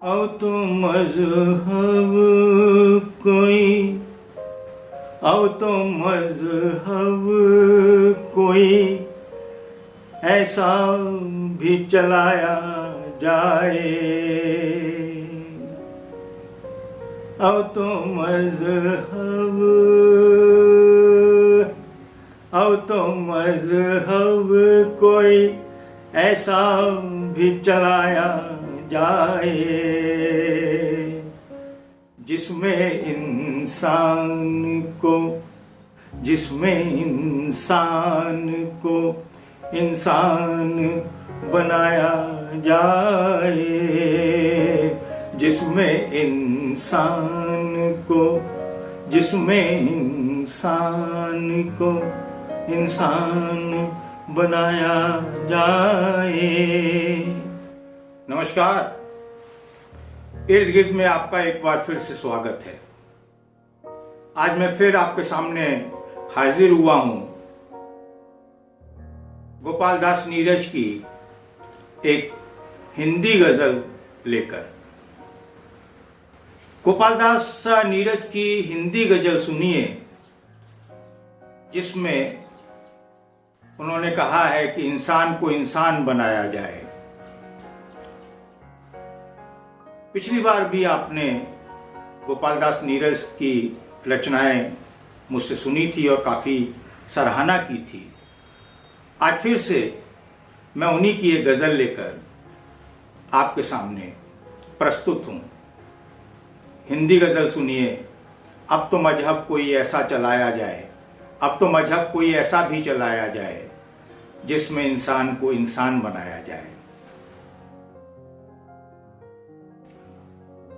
अब तो मजहब कोई अब तो मजहब कोई ऐसा भी चलाया जाए। अब तो मजहब कोई ऐसा भी चलाया जाए जिसमें इंसान बनाया जाए, जिसमें इंसान बनाया जाए। नमस्कार, इर्द गिर्द में आपका एक बार फिर से स्वागत है। आज मैं फिर आपके सामने हाजिर हुआ हूं गोपाल दास नीरज की एक हिंदी गजल लेकर। गोपाल दास नीरज की हिंदी गजल सुनिए, जिसमें उन्होंने कहा है कि इंसान को इंसान बनाया जाए। पिछली बार भी आपने गोपाल दास नीरज की रचनाएं मुझसे सुनी थी और काफी सराहना की थी। आज फिर से मैं उन्हीं की एक गजल लेकर आपके सामने प्रस्तुत हूं। हिंदी गजल सुनिए। अब तो मजहब कोई ऐसा चलाया जाए, अब तो मजहब कोई ऐसा भी चलाया जाए जिसमें इंसान को इंसान बनाया जाए।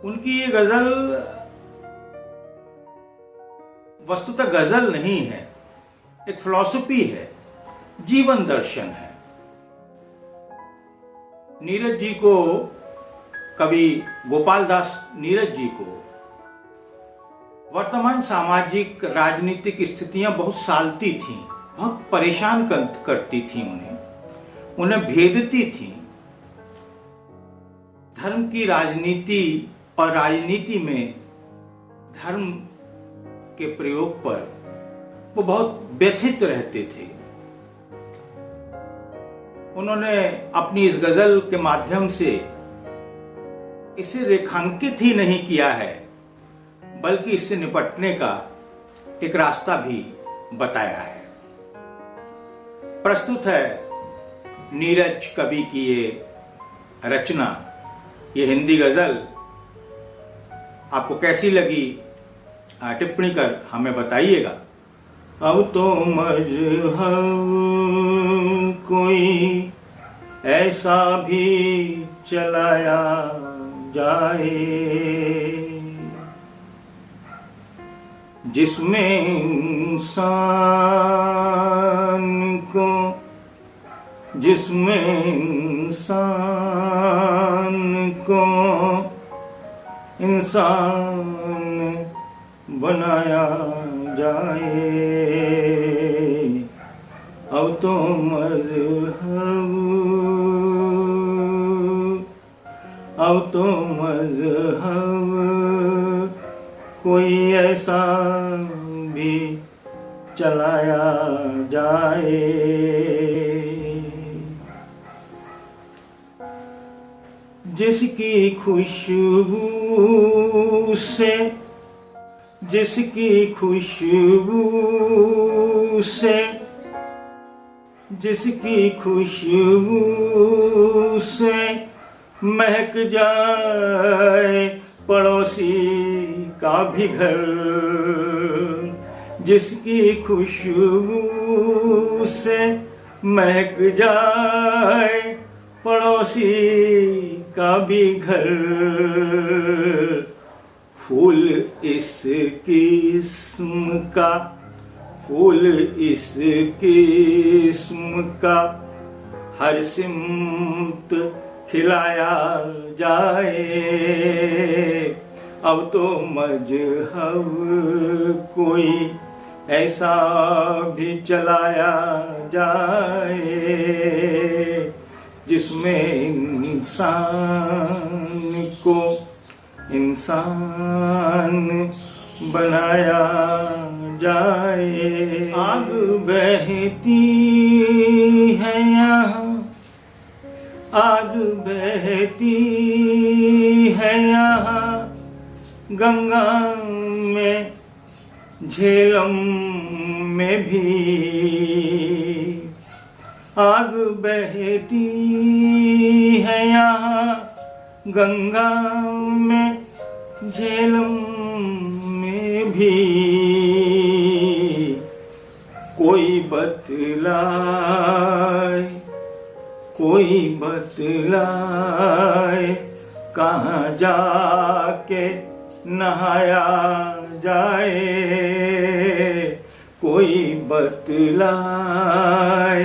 उनकी ये गजल वस्तुतः गजल नहीं है, एक फिलॉसफी है, जीवन दर्शन है। नीरज जी को, कवि गोपाल दास नीरज जी को वर्तमान सामाजिक राजनीतिक स्थितियां बहुत सालती थीं, बहुत परेशान करती थीं, उन्हें भेदती थीं। धर्म की राजनीति और राजनीति में धर्म के प्रयोग पर वो बहुत व्यथित रहते थे। उन्होंने अपनी इस गजल के माध्यम से इसे रेखांकित ही नहीं किया है, बल्कि इससे निपटने का एक रास्ता भी बताया है। प्रस्तुत है नीरज कवि की ये रचना, ये हिंदी गजल। आपको कैसी लगी टिप्पणी कर हमें बताइएगा। अब तो मजहब कोई ऐसा भी चलाया जाए जिसमें इंसान बनाया जाए। अब तो मजहब कोई ऐसा भी चलाया जाए जिसकी खुशबू से महक जाए पड़ोसी का भी घर, जिसकी खुशबू से महक जाए पड़ोसी का भी घर। फूल इस किस्म का हर सिमत खिलाया जाए। अब तो मजहब कोई ऐसा भी चलाया जाए जिसमें इंसान को इंसान बनाया जाए। आग बहती है यहाँ, आग बहती है यहाँ, गंगा में झेलम में भी। आग बहती है यहाँ, गंगा में झेलम में भी। कोई बतलाए, कोई बतलाए, कहाँ जाके नहाया जाए। कोई बतलाए,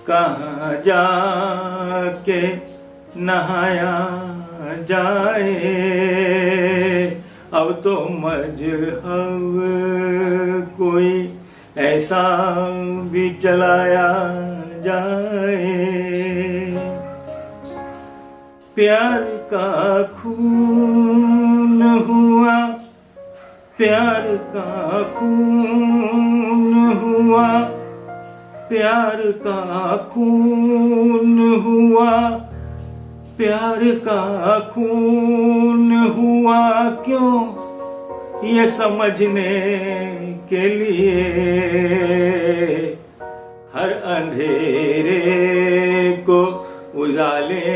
कहाँ जाके नहाया जाए। अब तो मजहब कोई ऐसा भी चलाया जाए। प्यार का खून हुआ, प्यार का खून हुआ, प्यार का खून हुआ, प्यार का खून हुआ क्यों, ये समझने के लिए हर अंधेरे को उजाले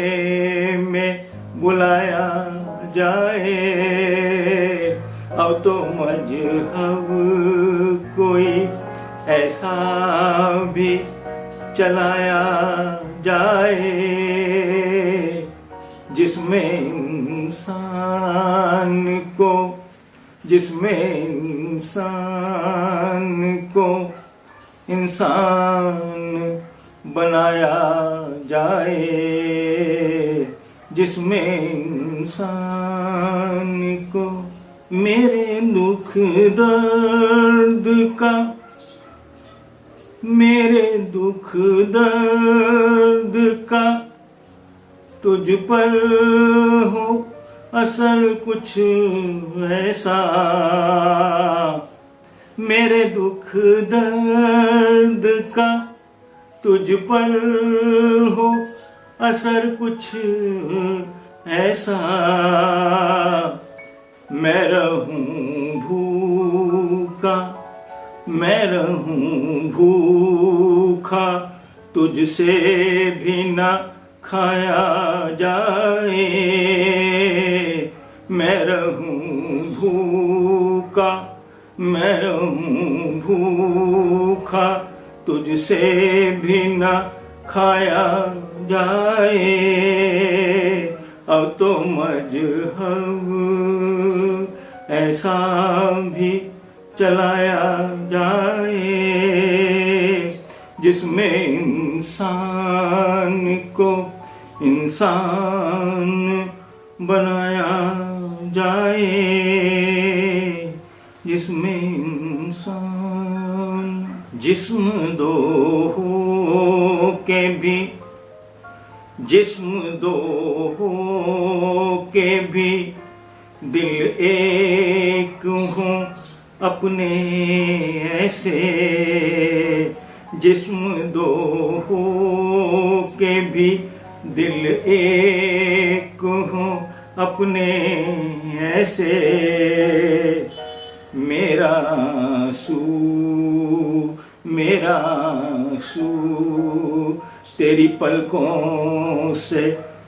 में बुलाया जाए। अब तो मजहब कोई ऐसा भी चलाया जाए जिसमें इंसान को, जिसमें इंसान को इंसान बनाया जाए, जिसमें इंसान को मेरे दुख दर्द का, मेरे दुख दर्द का तुझ पर हो असर कुछ ऐसा। मेरे दुख दर्द का तुझ पर हो असर कुछ ऐसा। मैं रहूं भूखा, मैं रहूं भूखा, तुझसे भी ना खाया जाए। मैं रहूं भूखा, मैं रहूं भूखा, तुझसे भी ना खाया जाए। अब तो मजहब ऐसा भी चलाया जाए जिसमें इंसान को इंसान बनाया जाए, जिसमें इंसान जिस्म दो हो के भी, जिस्म दो हो के भी दिल एक हो अपने ऐसे। जिस्म दो हो के भी दिल एक हो अपने ऐसे। मेरा आंसू, मेरा आंसू तेरी पलकों से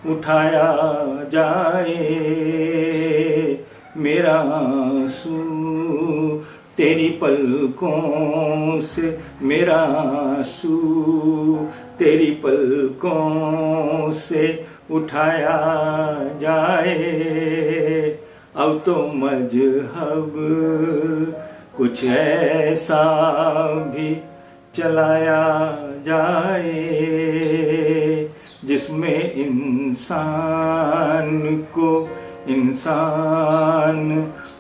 उठाया जाए। मेरा आंसू तेरी पलकों से, मेरा आंसू तेरी पलकों से उठाया जाए। अब तो मजहब कुछ ऐसा भी चलाया जाए जिसमें इंसान को इंसान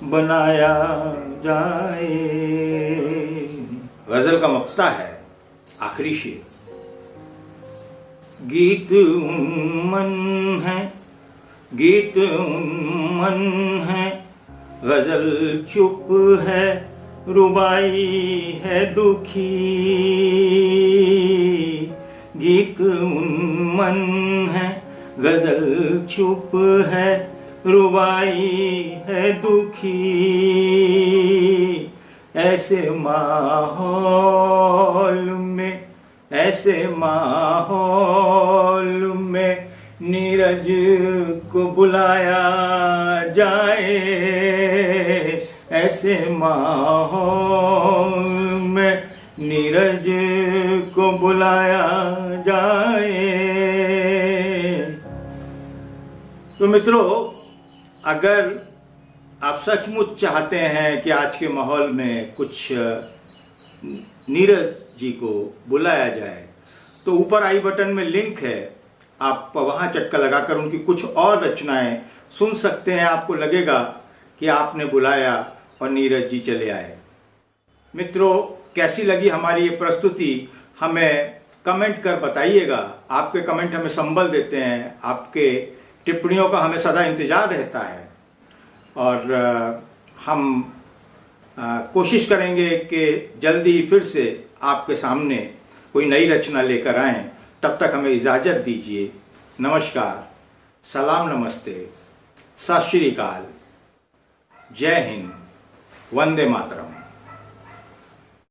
बनाया जाए। गजल का मक्ता है आखिरी शेर। गीत उन्मन है, गीत उन्मन है, गजल चुप है, रुबाई है दुखी। गीत उन्मन है, गजल चुप है, रुबाई है दुखी। ऐसे माहौल में, ऐसे माहौल में नीरज को बुलाया जाए। ऐसे माहौल में नीरज को बुलाया जाए। तो मित्रों, अगर आप सचमुच चाहते हैं कि आज के माहौल में कुछ नीरज जी को बुलाया जाए, तो ऊपर आई बटन में लिंक है, आप वहां चटका लगाकर उनकी कुछ और रचनाएं सुन सकते हैं। आपको लगेगा कि आपने बुलाया और नीरज जी चले आए। मित्रों, कैसी लगी हमारी ये प्रस्तुति, हमें कमेंट कर बताइएगा। आपके कमेंट हमें संबल देते हैं, आपके टिप्पणियों का हमें सदा इंतजार रहता है और हम कोशिश करेंगे कि जल्दी फिर से आपके सामने कोई नई रचना लेकर आएं। तब तक हमें इजाजत दीजिए। नमस्कार, सलाम, नमस्ते, सत श्री अकाल, जय हिंद, वंदे मातरम।